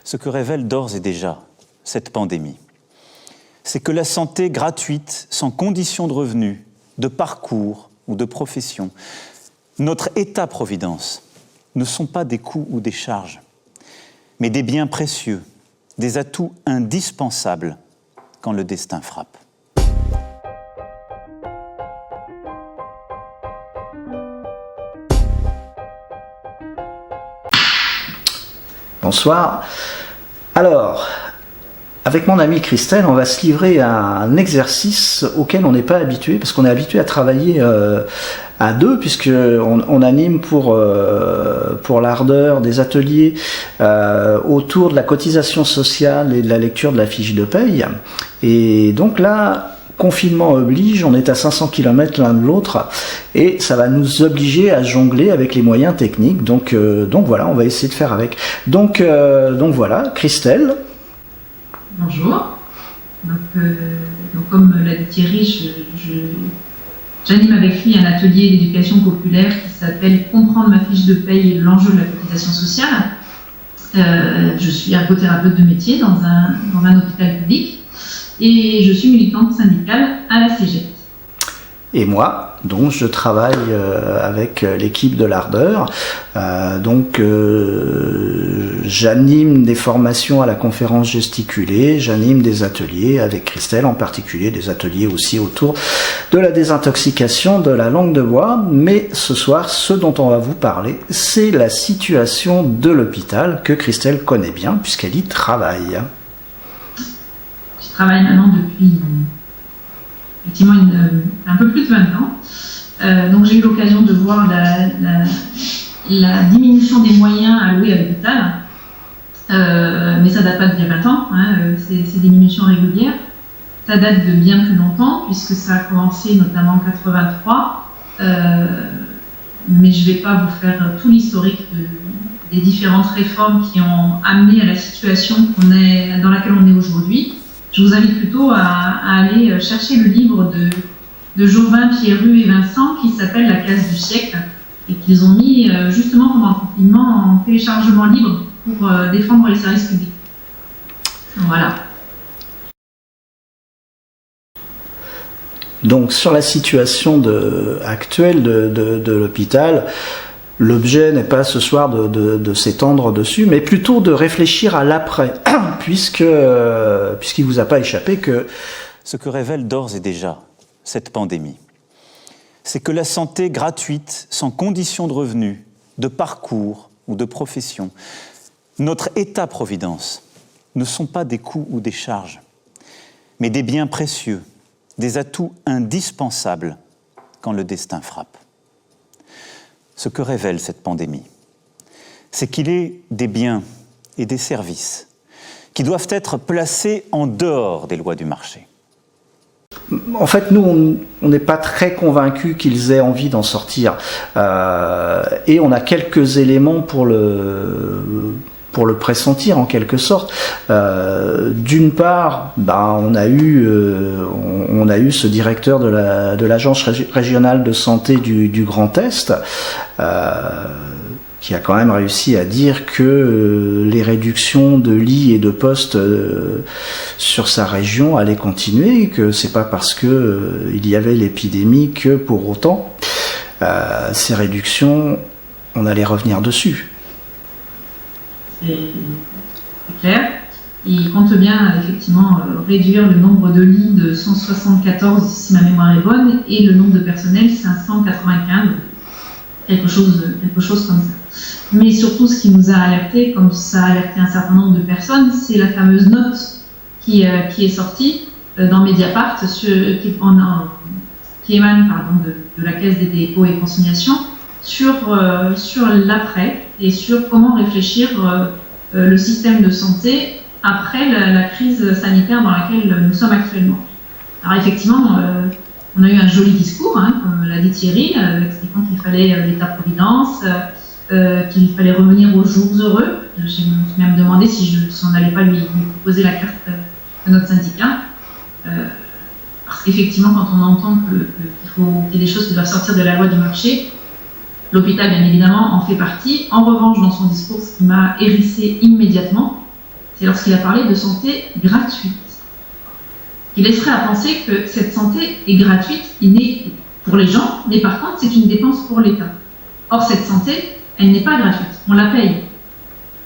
Ce que révèle d'ores et déjà cette pandémie, c'est que la santé gratuite, sans condition de revenus, de parcours ou de profession, notre État-providence, ne sont pas des coûts ou des charges, mais des biens précieux, des atouts indispensables quand le destin frappe. Bonsoir. Alors, avec mon amie Christelle, on va se livrer à un exercice auquel on n'est pas habitué, parce qu'on est habitué à travailler à deux, puisqu'on anime pour l'Ardeur des ateliers autour de la cotisation sociale et de la lecture de la fiche de paye. Et donc là, confinement oblige, on est à 500 km l'un de l'autre et ça va nous obliger à jongler avec les moyens techniques. Donc voilà, on va essayer de faire avec. Donc voilà, Christelle. Bonjour. Donc comme l'a dit Thierry, j'anime avec lui un atelier d'éducation populaire qui s'appelle « Comprendre ma fiche de paye et l'enjeu de la cotisation sociale ». Je suis ergothérapeute de métier dans un hôpital public. Et je suis militante syndicale à la CGT. Et moi, donc, je travaille avec l'équipe de l'Ardeur. J'anime des formations à la conférence gesticulée, j'anime des ateliers avec Christelle, en particulier des ateliers aussi autour de la désintoxication de la langue de bois. Mais ce soir, ce dont on va vous parler, c'est la situation de l'hôpital que Christelle connaît bien puisqu'elle y travaille. Je travaille maintenant depuis effectivement un peu plus de 20 ans. Donc j'ai eu l'occasion de voir la diminution des moyens alloués à l'hôpital. Mais ça date pas d'il y a 20 ans, ces diminutions régulières. Ça date de bien plus longtemps, puisque ça a commencé notamment en 83. Mais je ne vais pas vous faire tout l'historique des différentes réformes qui ont amené à la situation dans laquelle on est aujourd'hui. Je vous invite plutôt à aller chercher le livre de Jovin, Pierru et Vincent qui s'appelle « La classe du siècle » et qu'ils ont mis justement pendant le confinement en téléchargement libre pour défendre les services publics. Voilà. Donc sur la situation actuelle de l'hôpital, l'objet n'est pas ce soir de s'étendre dessus, mais plutôt de réfléchir à l'après, puisqu'il ne vous a pas échappé que... Ce que révèle d'ores et déjà cette pandémie, c'est que la santé gratuite, sans condition de revenus, de parcours ou de profession, notre État-providence, ne sont pas des coûts ou des charges, mais des biens précieux, des atouts indispensables quand le destin frappe. Ce que révèle cette pandémie, c'est qu'il est des biens et des services qui doivent être placés en dehors des lois du marché. En fait, nous, on n'est pas très convaincus qu'ils aient envie d'en sortir. Et on a quelques éléments pour le pressentir en quelque sorte. D'une part, on a eu ce directeur de l'agence régionale de santé du Grand Est qui a quand même réussi à dire que les réductions de lits et de postes sur sa région allaient continuer, que c'est pas parce que il y avait l'épidémie que pour autant ces réductions, on allait revenir dessus. C'est clair. Il compte bien effectivement réduire le nombre de lits de 174, si ma mémoire est bonne, et le nombre de personnel 595, quelque chose comme ça. Mais surtout, ce qui nous a alerté, comme ça a alerté un certain nombre de personnes, c'est la fameuse note qui est sortie dans Mediapart, qui émane de la Caisse des dépôts et consignations, sur l'après et sur comment réfléchir le système de santé après la crise sanitaire dans laquelle nous sommes actuellement. Alors effectivement, on a eu un joli discours, comme l'a dit Thierry, expliquant qu'il fallait l'État-providence, qu'il fallait revenir aux jours heureux. Je me suis même demandé si on n'allait pas lui proposer la carte de notre syndicat. Parce qu'effectivement, quand on entend qu'il y a des choses qui doivent sortir de la loi du marché, l'hôpital, bien évidemment, en fait partie. En revanche, dans son discours, ce qui m'a hérissé immédiatement, c'est lorsqu'il a parlé de santé gratuite. Il laisserait à penser que cette santé est gratuite, pour les gens, mais par contre, c'est une dépense pour l'État. Or, cette santé, elle n'est pas gratuite. On la paye.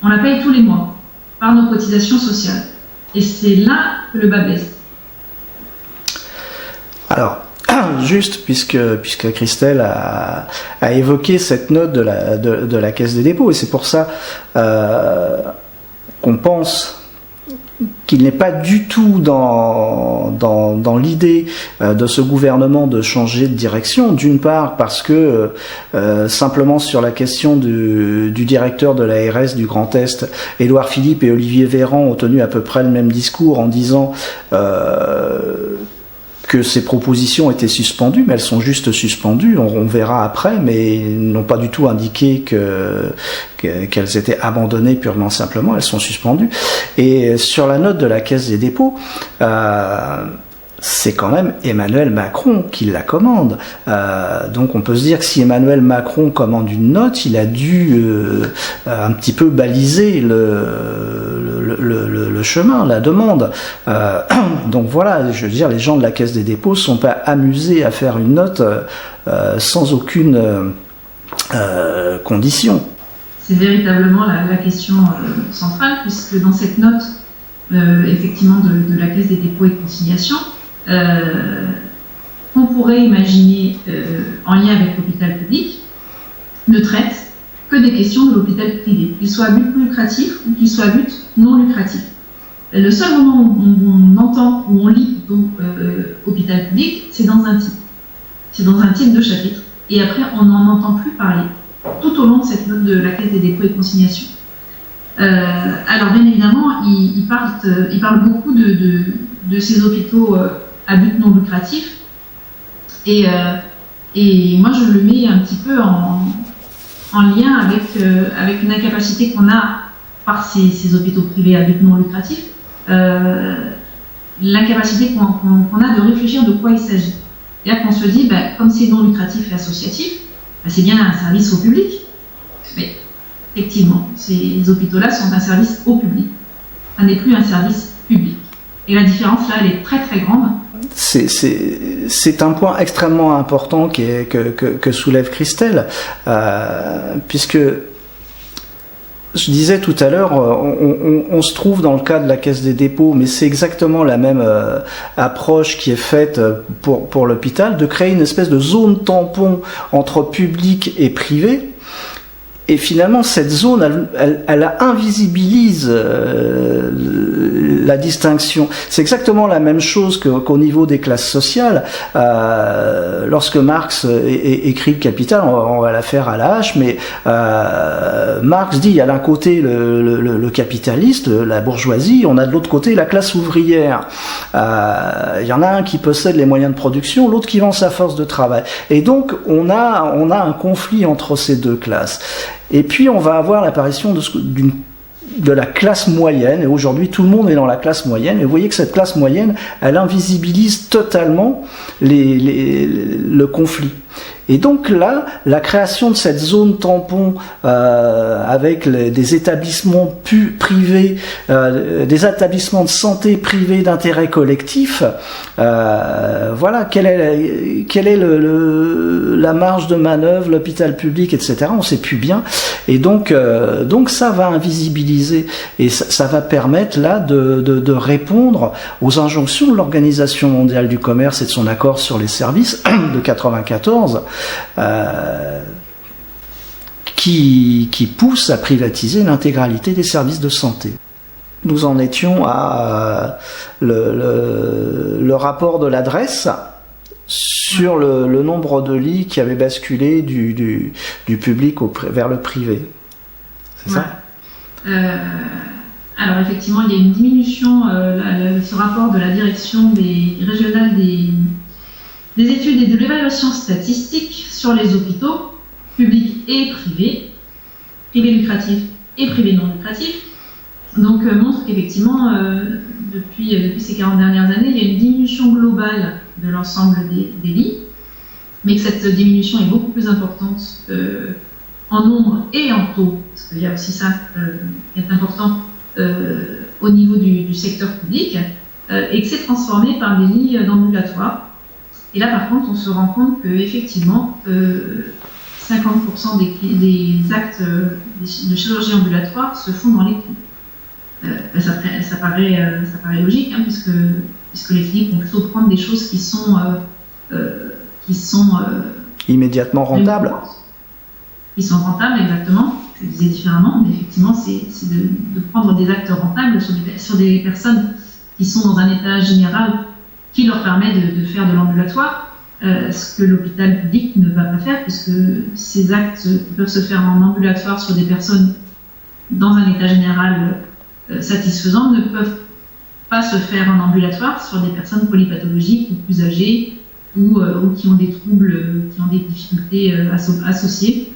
On la paye tous les mois, par nos cotisations sociales. Et c'est là que le bas blesse. Alors, juste, puisque Christelle a évoqué cette note de la Caisse des dépôts, et c'est pour ça qu'on pense qu'il n'est pas du tout dans l'idée de ce gouvernement de changer de direction, d'une part parce que simplement sur la question du directeur de l'ARS du Grand Est, Édouard Philippe et Olivier Véran ont tenu à peu près le même discours en disant que ces propositions étaient suspendues, mais elles sont juste suspendues, on verra après, mais ils n'ont pas du tout indiqué qu'elles étaient abandonnées purement simplement, elles sont suspendues. Et sur la note de la Caisse des dépôts, c'est quand même Emmanuel Macron qui la commande. Donc on peut se dire que si Emmanuel Macron commande une note, il a dû un petit peu baliser le chemin, la demande. Donc voilà, je veux dire, les gens de la Caisse des dépôts ne sont pas amusés à faire une note sans aucune condition. C'est véritablement la question centrale, puisque dans cette note, effectivement, de la Caisse des dépôts et consignations, qu'on pourrait imaginer en lien avec l'hôpital public, ne traite que des questions de l'hôpital privé, qu'il soit à but lucratif ou qu'il soit à but non lucratif. Le seul moment où on entend, où on lit hôpital public, c'est dans un titre. C'est dans un titre de chapitre. Et après, on n'en entend plus parler tout au long de cette note de la Caisse des dépôts et consignations. Alors bien évidemment, il parle beaucoup de ces hôpitaux à but non lucratif, et moi je le mets un petit peu en lien avec une incapacité qu'on a par ces hôpitaux privés à but non lucratif, l'incapacité qu'on a de réfléchir de quoi il s'agit. C'est-à-dire qu'on se dit, comme c'est non lucratif et associatif, c'est bien un service au public, mais effectivement, ces hôpitaux-là sont un service au public, ça n'est plus un service public. Et la différence là, elle est très très grande. C'est un point extrêmement important que soulève Christelle, puisque je disais tout à l'heure, on se trouve dans le cas de la Caisse des dépôts, mais c'est exactement la même approche qui est faite pour l'hôpital, de créer une espèce de zone tampon entre public et privé. Et finalement, cette zone, elle invisibilise la distinction. C'est exactement la même chose qu'au niveau des classes sociales. Lorsque Marx écrit le Capital, on va la faire à la hache, mais Marx dit, il y a d'un côté le capitaliste, la bourgeoisie, on a de l'autre côté la classe ouvrière. Il y en a un qui possède les moyens de production, l'autre qui vend sa force de travail. Et donc, on a un conflit entre ces deux classes. Et puis on va avoir l'apparition de la classe moyenne, et aujourd'hui tout le monde est dans la classe moyenne, et vous voyez que cette classe moyenne, elle invisibilise totalement le conflit. Et donc là, la création de cette zone tampon avec des établissements privés, des établissements de santé privés d'intérêt collectif, voilà, quelle est la marge de manœuvre, l'hôpital public, etc. On ne sait plus bien. Et donc ça va invisibiliser et ça va permettre là de répondre aux injonctions de l'Organisation mondiale du commerce et de son accord sur les services de 1994. Qui pousse à privatiser l'intégralité des services de santé. Nous en étions à le rapport de l'adresse sur le nombre de lits qui avait basculé du public vers le privé. C'est ça ? Alors effectivement, il y a une diminution, ce rapport de la direction régionale des études et de l'évaluation statistique sur les hôpitaux, publics et privés lucratifs et privés non lucratifs, donc montre qu'effectivement, depuis ces 40 dernières années, il y a une diminution globale de l'ensemble des lits, mais que cette diminution est beaucoup plus importante en nombre et en taux, parce qu'il y a aussi ça qui est important, au niveau du secteur public et que c'est transformé par des lits d'ambulatoire. Et là, par contre, on se rend compte qu'effectivement, 50% des actes de chirurgie ambulatoire se font dans les cliniques. Ça paraît logique, hein, puisque les cliniques vont plutôt prendre des choses qui sont immédiatement rentables. Qui sont rentables, exactement. Je le disais différemment, mais effectivement, c'est de prendre des actes rentables sur des personnes qui sont dans un état général qui leur permet de faire de l'ambulatoire, ce que l'hôpital public ne va pas faire, puisque ces actes qui peuvent se faire en ambulatoire sur des personnes dans un état général satisfaisant ne peuvent pas se faire en ambulatoire sur des personnes polypathologiques ou plus âgées ou qui ont des troubles, qui ont des difficultés associées.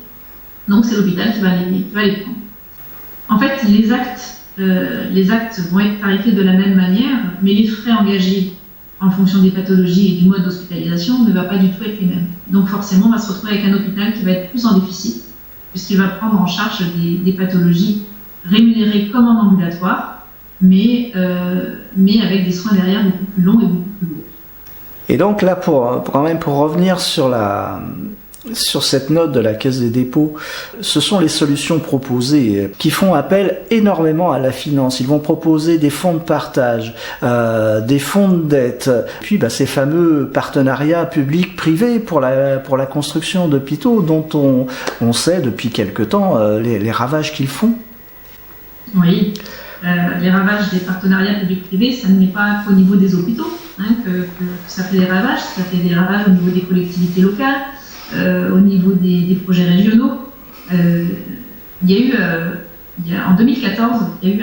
Donc c'est l'hôpital qui va les prendre. En fait, les actes vont être tarifés de la même manière, mais les frais engagés en fonction des pathologies et du mode d'hospitalisation ne va pas du tout être les mêmes. Donc forcément, on va se retrouver avec un hôpital qui va être plus en déficit, puisqu'il va prendre en charge des pathologies rémunérées comme en ambulatoire, mais avec des soins derrière beaucoup plus longs et beaucoup plus lourds. Et donc là, pour revenir sur cette note de la Caisse des dépôts, ce sont les solutions proposées qui font appel énormément à la finance. Ils vont proposer des fonds de partage, des fonds de dette, puis ces fameux partenariats publics-privés pour la construction d'hôpitaux dont on sait depuis quelque temps les ravages qu'ils font. Oui, les ravages des partenariats publics-privés, ça n'est pas qu'au niveau des hôpitaux que ça fait des ravages, ça fait des ravages au niveau des collectivités locales, au niveau des projets régionaux. Il y a eu, en 2014, il y a eu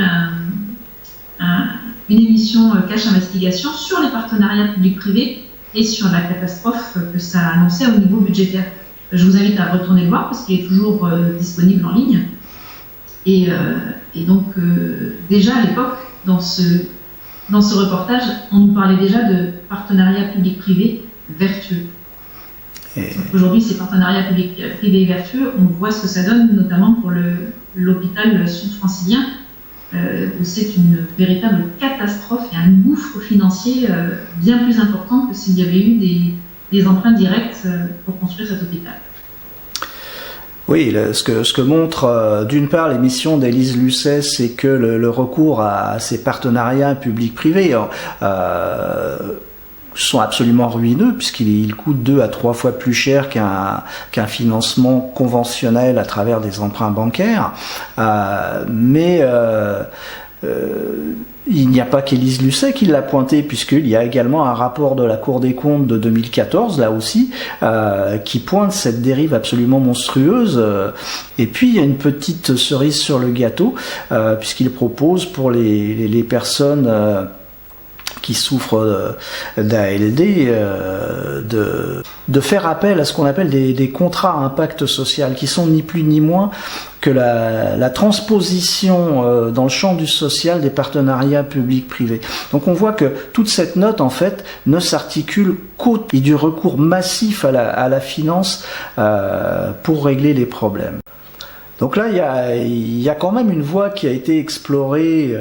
une émission Cash Investigation sur les partenariats publics-privés et sur la catastrophe que ça a annoncé au niveau budgétaire. Je vous invite à retourner le voir parce qu'il est toujours disponible en ligne. Et donc, déjà à l'époque, dans ce reportage, on nous parlait déjà de partenariats publics-privés vertueux. Aujourd'hui, ces partenariats publics-privés vertueux, on voit ce que ça donne, notamment pour l'hôpital sud-francilien, où c'est une véritable catastrophe et un gouffre financier bien plus important que s'il y avait eu des emprunts directs pour construire cet hôpital. Oui, ce que montre d'une part l'émission d'Élise Lucet, c'est que le recours à ces partenariats publics-privés sont absolument ruineux puisqu'ils coûtent 2 à 3 fois plus cher qu'un financement conventionnel à travers des emprunts bancaires. Mais il n'y a pas qu'Élise Lucet qui l'a pointé, puisqu'il y a également un rapport de la Cour des comptes de 2014, là aussi, qui pointe cette dérive absolument monstrueuse. Et puis, il y a une petite cerise sur le gâteau, puisqu'il propose pour les personnes qui souffrent d'ALD, de faire appel à ce qu'on appelle des contrats à impact social, qui sont ni plus ni moins que la transposition dans le champ du social des partenariats publics-privés. Donc on voit que toute cette note, en fait, ne s'articule qu'au du recours massif à la finance pour régler les problèmes. Donc là, il y a quand même une voie qui a été explorée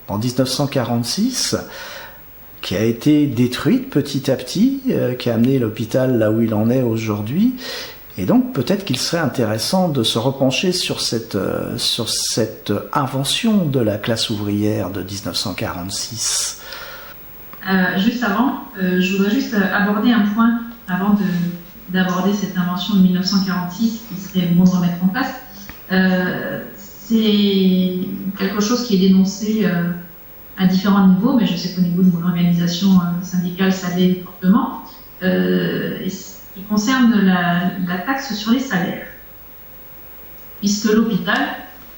en 1946, qui a été détruite petit à petit, qui a amené l'hôpital là où il en est aujourd'hui. Et donc peut-être qu'il serait intéressant de se repencher sur cette invention de la classe ouvrière de 1946. Juste avant, je voudrais juste aborder un point avant d'aborder cette invention de 1946 qui serait bon de remettre en place. C'est quelque chose qui est dénoncé à différents niveaux, mais je sais qu'au niveau de mon organisation syndicale, ça l'est fortement, qui concerne la taxe sur les salaires, puisque l'hôpital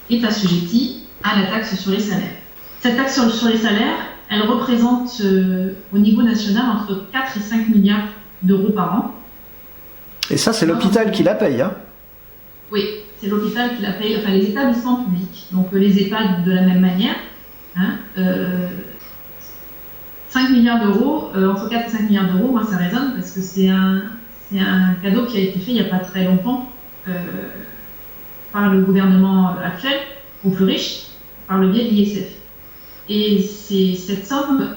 est assujetti à la taxe sur les salaires. Cette taxe sur les salaires, elle représente au niveau national entre 4 et 5 milliards d'euros par an. Et ça, c'est l'hôpital qui la paye, hein ? Oui, c'est l'hôpital qui la paye, enfin les établissements publics, donc les EHPAD de la même manière. 5 milliards d'euros, entre 4 et 5 milliards d'euros, moi ça résonne parce que c'est un cadeau qui a été fait il n'y a pas très longtemps par le gouvernement actuel aux plus riches par le biais de l'ISF. Et cette somme,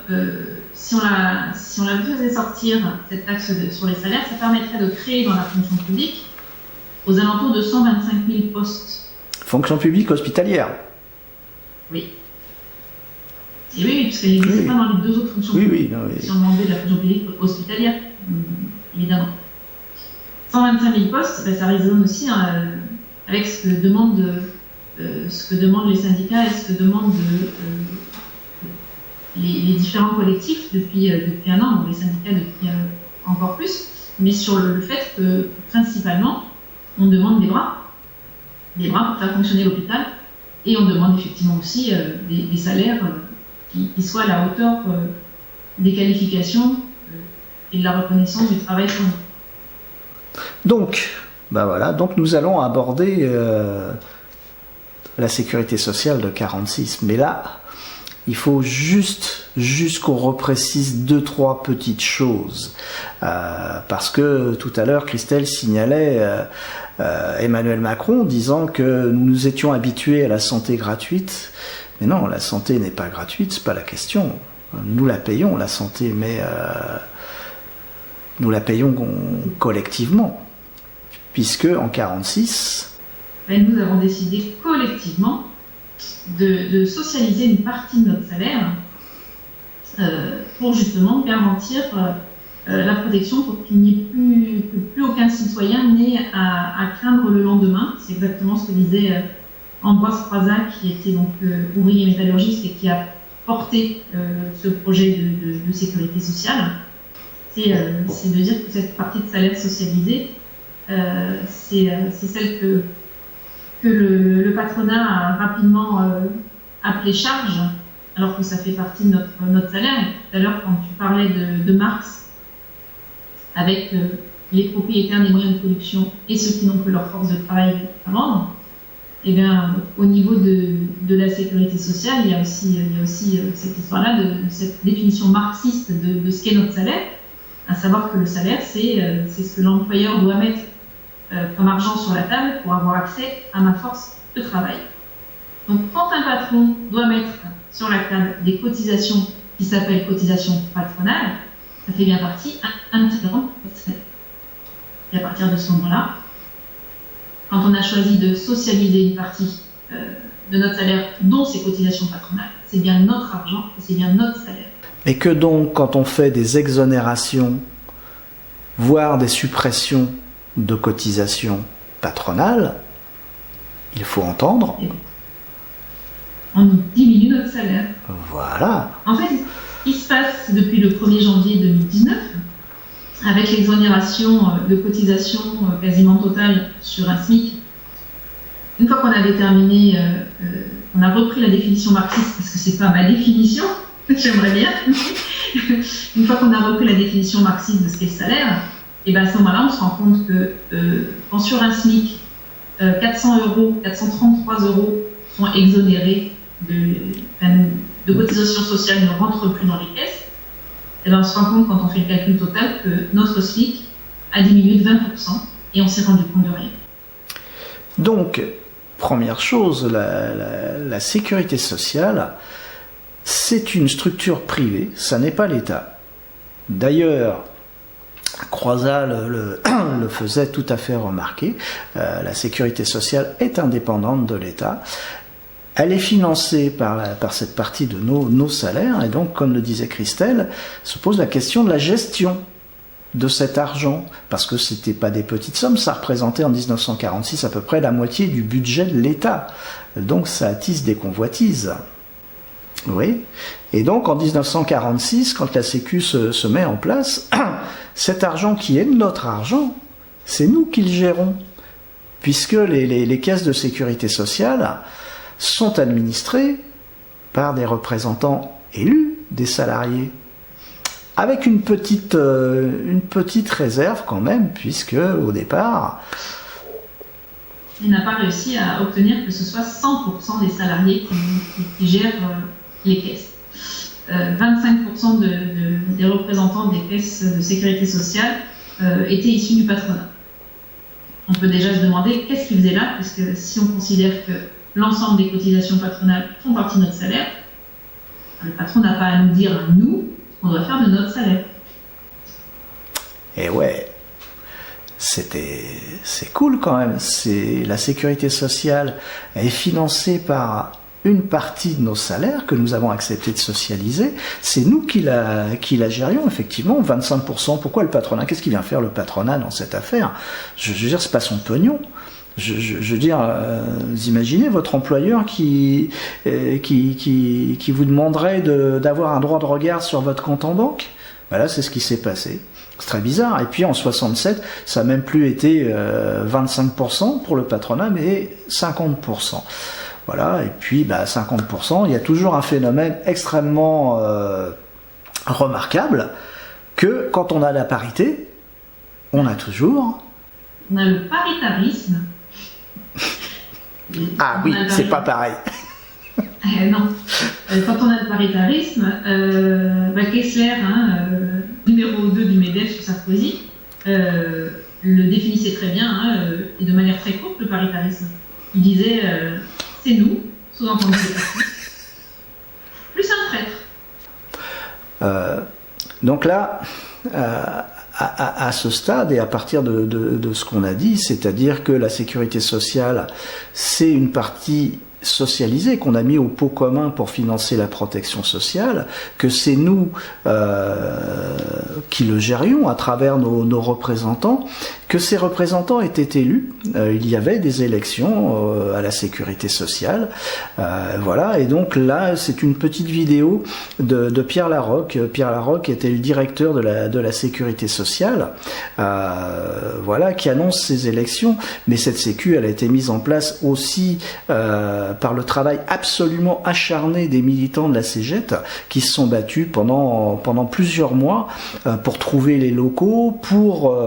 si on la faisait sortir, cette taxe sur les salaires, ça permettrait de créer dans la fonction publique aux alentours de 125 000 postes. Fonction publique hospitalière. Oui. Et oui, parce qu'elle n'existe pas dans les deux autres fonctions publiques. Oui. Si on demandait de la fonction publique hospitalière, évidemment. 125 000 postes, ça résonne aussi avec ce que demandent les syndicats et ce que demandent les différents collectifs depuis un an, les syndicats depuis encore plus, mais sur le fait que principalement, on demande des bras pour faire fonctionner l'hôpital, et on demande effectivement aussi des salaires qui soient à la hauteur des qualifications et de la reconnaissance du travail fourni. Donc nous allons aborder la sécurité sociale de 46. Mais là, il faut juste qu'on reprécise 2-3 petites choses. Parce que tout à l'heure, Christelle signalait Emmanuel Macron disant que nous étions habitués à la santé gratuite. Mais non, la santé n'est pas gratuite, c'est pas la question. Nous la payons, la santé, mais nous la payons collectivement. Puisque en 46... nous avons décidé collectivement de socialiser une partie de notre salaire pour justement garantir la protection, pour qu'il n'y ait plus aucun citoyen n'ait à craindre le lendemain. C'est exactement ce que disait Ambroise Croizat, qui était donc ouvrier métallurgiste et qui a porté ce projet de sécurité sociale. C'est de dire que cette partie de salaire socialisée, c'est celle que le patronat a rapidement appelée charge, alors que ça fait partie de notre salaire. Et tout à l'heure, quand tu parlais de Marx, avec les propriétaires des moyens de production et ceux qui n'ont que leur force de travail à vendre, eh bien, au niveau de la sécurité sociale, il y a aussi cette histoire-là, de cette définition marxiste de ce qu'est notre salaire, à savoir que le salaire, c'est ce que l'employeur doit mettre comme argent sur la table pour avoir accès à ma force de travail. Donc, quand un patron doit mettre sur la table des cotisations qui s'appellent cotisations patronales, ça fait bien partie intégrante de notre salaire. Et à partir de ce moment-là, quand on a choisi de socialiser une partie de notre salaire, dont ces cotisations patronales, c'est bien notre argent et c'est bien notre salaire. Et que donc, quand on fait des exonérations, voire des suppressions de cotisations patronales, il faut entendre... On diminue notre salaire. Voilà. En fait, ce qui se passe depuis le 1er janvier 2019, avec l'exonération de cotisations quasiment totale sur un SMIC, une fois qu'on avait terminé, on a repris la définition marxiste, parce que c'est pas ma définition, j'aimerais bien. Une fois qu'on a repris la définition marxiste de ce qu'est le salaire, et bien à ce moment-là, on se rend compte que quand sur un SMIC, 433 € sont exonérés de cotisations sociales, ne rentrent plus dans les caisses, et bien on se rend compte quand on fait le calcul total que notre SMIC a diminué de 20% et on s'est rendu compte de rien. Donc, première chose, la sécurité sociale, c'est une structure privée, ça n'est pas l'État. D'ailleurs, Croizat le faisait tout à fait remarquer, la sécurité sociale est indépendante de l'État. Elle est financée par cette partie de nos salaires, et donc, comme le disait Christelle, se pose la question de la gestion de cet argent, parce que c'était pas des petites sommes, ça représentait en 1946 à peu près la moitié du budget de l'État. Donc ça attise des convoitises. Oui. Et donc en 1946, quand la Sécu se met en place, cet argent qui est notre argent, c'est nous qui le gérons, puisque les caisses de sécurité sociale sont administrées par des représentants élus des salariés, avec une petite réserve quand même, puisque au départ... Il n'a pas réussi à obtenir que ce soit 100% des salariés qui gèrent les caisses. 25% des représentants des caisses de sécurité sociale étaient issus du patronat. On peut déjà se demander qu'est-ce qu'ils faisaient là, parce que si on considère que l'ensemble des cotisations patronales font partie de notre salaire, Le patron n'a pas à nous dire, nous, ce qu'on doit faire de notre salaire. Et ouais, c'est cool quand même. La sécurité sociale est financée par une partie de nos salaires que nous avons accepté de socialiser. C'est nous qui la gérions, effectivement, 25%. Pourquoi le patronat? Qu'est-ce qu'il vient faire le patronat dans cette affaire? Je veux dire, c'est pas son pognon. Je veux dire, vous imaginez votre employeur qui vous demanderait d'avoir un droit de regard sur votre compte en banque? Voilà, c'est ce qui s'est passé. C'est très bizarre. Et puis en 67, ça n'a même plus été 25% pour le patronat, mais 50%. Voilà, et puis 50%, il y a toujours un phénomène extrêmement remarquable que quand on a la parité, on a toujours... On a le paritarisme. Ah oui, c'est pas pareil. Non. Quand on a le paritarisme, Kessler, numéro 2 du MEDEF sous Sarkozy, le définissait très bien, et de manière très courte, le paritarisme. Il disait, c'est nous, sous-entendu c'est parti, plus un prêtre. Donc là, à ce stade et à partir de ce qu'on a dit, c'est-à-dire que la sécurité sociale, c'est une partie socialisé, qu'on a mis au pot commun pour financer la protection sociale, que c'est nous qui le gérions à travers nos représentants, que ces représentants étaient élus. Il y avait des élections à la sécurité sociale. Voilà, et donc là, c'est une petite vidéo de Pierre Laroque. Pierre Laroque était le directeur de la sécurité sociale, voilà, qui annonce ces élections. Mais cette sécu, elle a été mise en place aussi par le travail absolument acharné des militants de la CGT qui se sont battus pendant plusieurs mois pour trouver les locaux, pour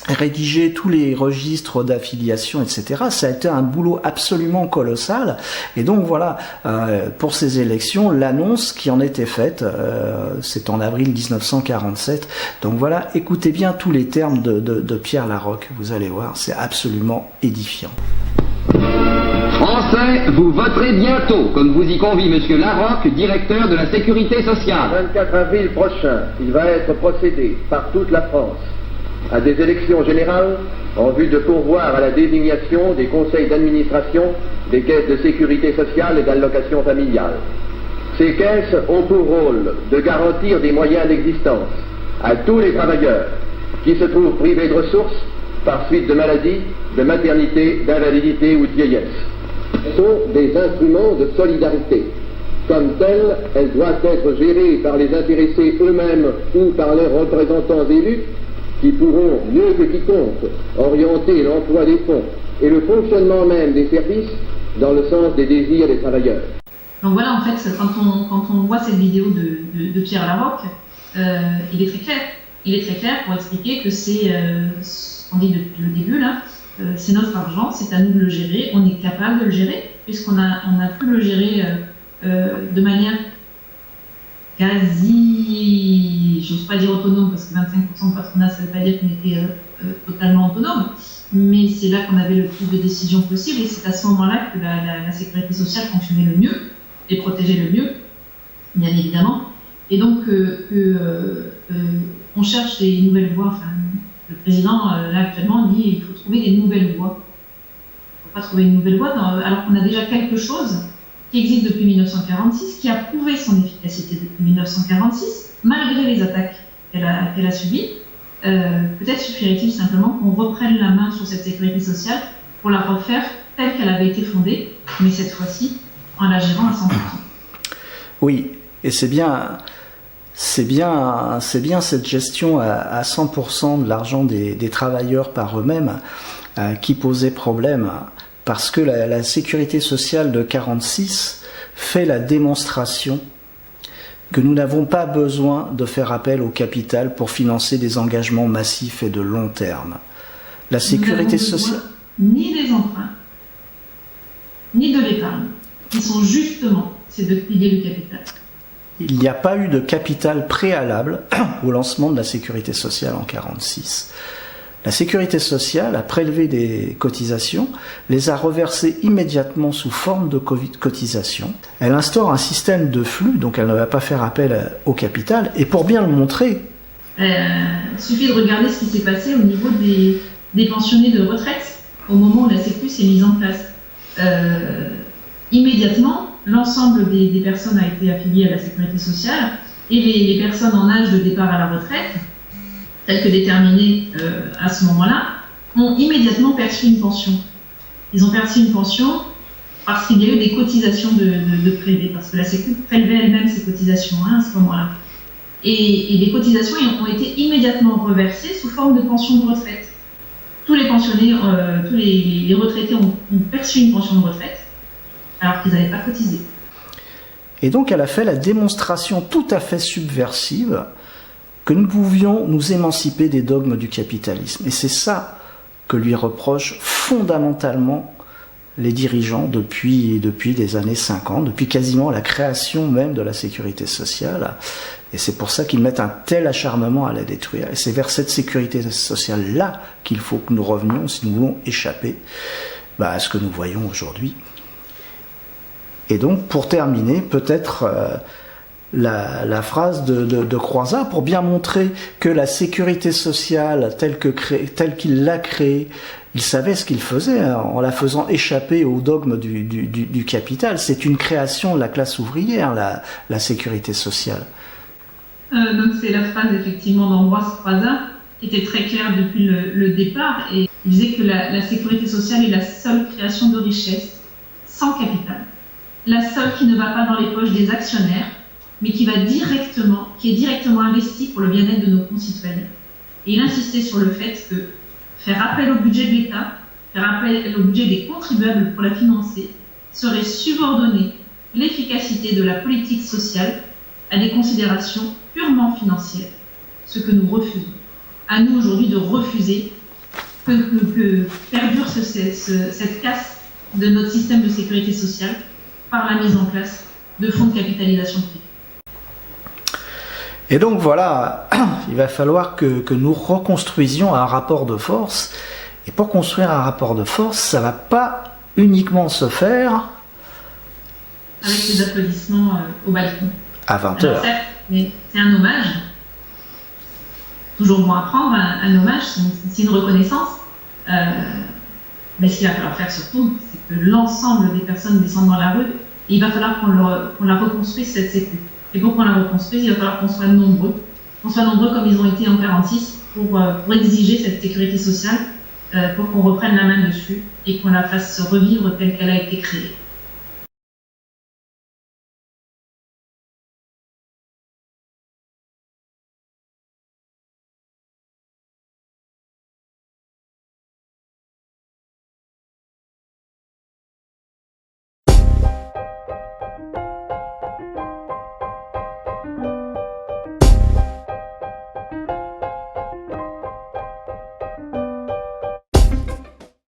rédiger tous les registres d'affiliation, etc. Ça a été un boulot absolument colossal. Et donc voilà, pour ces élections, l'annonce qui en était faite, c'est en avril 1947. Donc voilà, écoutez bien tous les termes de Pierre Laroque. Vous allez voir, c'est absolument édifiant. Français, vous voterez bientôt, comme vous y convie Monsieur Laroque, directeur de la Sécurité sociale. 24 avril prochain, il va être procédé par toute la France à des élections générales en vue de pourvoir à la désignation des conseils d'administration des caisses de sécurité sociale et d'allocation familiale. Ces caisses ont pour rôle de garantir des moyens d'existence à tous les travailleurs qui se trouvent privés de ressources par suite de maladies, de maternité, d'invalidité ou de vieillesse. Ce sont des instruments de solidarité. Comme telles, elles doivent être gérées par les intéressés eux-mêmes ou par leurs représentants élus qui pourront, mieux que quiconque, orienter l'emploi des fonds et le fonctionnement même des services dans le sens des désirs des travailleurs. Donc voilà, en fait, quand on voit cette vidéo de Pierre Laroque, il est très clair. Il est très clair pour expliquer que c'est, on dit depuis le début là, c'est notre argent, c'est à nous de le gérer, on est capable de le gérer, puisqu'on a pu le gérer de manière quasi, j'ose pas dire autonome, parce que 25% de patronat, ça ne veut pas dire qu'on était totalement autonome, mais c'est là qu'on avait le plus de décisions possibles, et c'est à ce moment-là que la sécurité sociale fonctionnait le mieux, et protégeait le mieux, bien évidemment, et donc on cherche des nouvelles voies. Enfin, le président, là, actuellement, dit qu'il faut trouver des nouvelles voies. Il ne faut pas trouver une nouvelle voie, alors qu'on a déjà quelque chose qui existe depuis 1946, qui a prouvé son efficacité depuis 1946, malgré les attaques qu'elle a subies. Peut-être suffirait-il simplement qu'on reprenne la main sur cette sécurité sociale pour la refaire telle qu'elle avait été fondée, mais cette fois-ci en la gérant à 100%. Oui, et c'est bien cette gestion à 100% de l'argent des travailleurs par eux-mêmes qui posait problème, parce que la sécurité sociale de 1946 fait la démonstration que nous n'avons pas besoin de faire appel au capital pour financer des engagements massifs et de long terme. La sécurité sociale... Ni des emprunts, ni de l'épargne, qui sont justement ces deux piliers du capital. Il n'y a pas eu de capital préalable au lancement de la sécurité sociale en 1946. La sécurité sociale a prélevé des cotisations, les a reversées immédiatement sous forme de cotisations. Elle instaure un système de flux, donc elle ne va pas faire appel au capital. Et pour bien le montrer... Il suffit de regarder ce qui s'est passé au niveau des pensionnés de retraite au moment où la Sécu s'est mise en place. Immédiatement, l'ensemble des personnes a été affiliées à la sécurité sociale et les personnes en âge de départ à la retraite, telles que déterminées à ce moment-là, ont immédiatement perçu une pension. Ils ont perçu une pension parce qu'il y a eu des cotisations de prélevés, parce que la Sécu prélevait elle-même ces cotisations à ce moment-là. Et les cotisations ont été immédiatement reversées sous forme de pension de retraite. Tous les pensionnés, tous les retraités ont perçu une pension de retraite alors qu'ils n'avaient pas cotisé. Et donc elle a fait la démonstration tout à fait subversive que nous pouvions nous émanciper des dogmes du capitalisme. Et c'est ça que lui reprochent fondamentalement les dirigeants depuis les années 50, depuis quasiment la création même de la sécurité sociale. Et c'est pour ça qu'ils mettent un tel acharnement à la détruire. Et c'est vers cette sécurité sociale-là qu'il faut que nous revenions si nous voulons échapper à ce que nous voyons aujourd'hui. Et donc, pour terminer, peut-être la phrase de Croizat, pour bien montrer que la sécurité sociale, telle qu'il l'a créée, il savait ce qu'il faisait en la faisant échapper au dogme du capital. C'est une création de la classe ouvrière, la sécurité sociale. Donc c'est la phrase effectivement d'Ambroise Croizat qui était très claire depuis le départ, et il disait que la sécurité sociale est la seule création de richesse sans capital, la seule qui ne va pas dans les poches des actionnaires, mais qui est directement investie pour le bien-être de nos concitoyens. Et il insistait sur le fait que faire appel au budget de l'État, faire appel au budget des contribuables pour la financer, serait subordonner l'efficacité de la politique sociale à des considérations purement financières, ce que nous refusons. À nous aujourd'hui de refuser que perdure cette casse de notre système de sécurité sociale par la mise en place de fonds de capitalisation privée. Et donc voilà, il va falloir que nous reconstruisions un rapport de force. Et pour construire un rapport de force, ça ne va pas uniquement se faire avec les applaudissements au balcon. À 20h. Alors certes, mais c'est un hommage. Toujours bon à prendre, un hommage, c'est une reconnaissance. Mais ce qu'il va falloir faire surtout, c'est que l'ensemble des personnes descendent dans la rue, et il va falloir qu'on la reconstruise, cette sécu. Et pour qu'on la reconstruise, il va falloir qu'on soit nombreux comme ils ont été en 1946 pour exiger cette sécurité sociale, pour qu'on reprenne la main dessus et qu'on la fasse revivre telle qu'elle a été créée.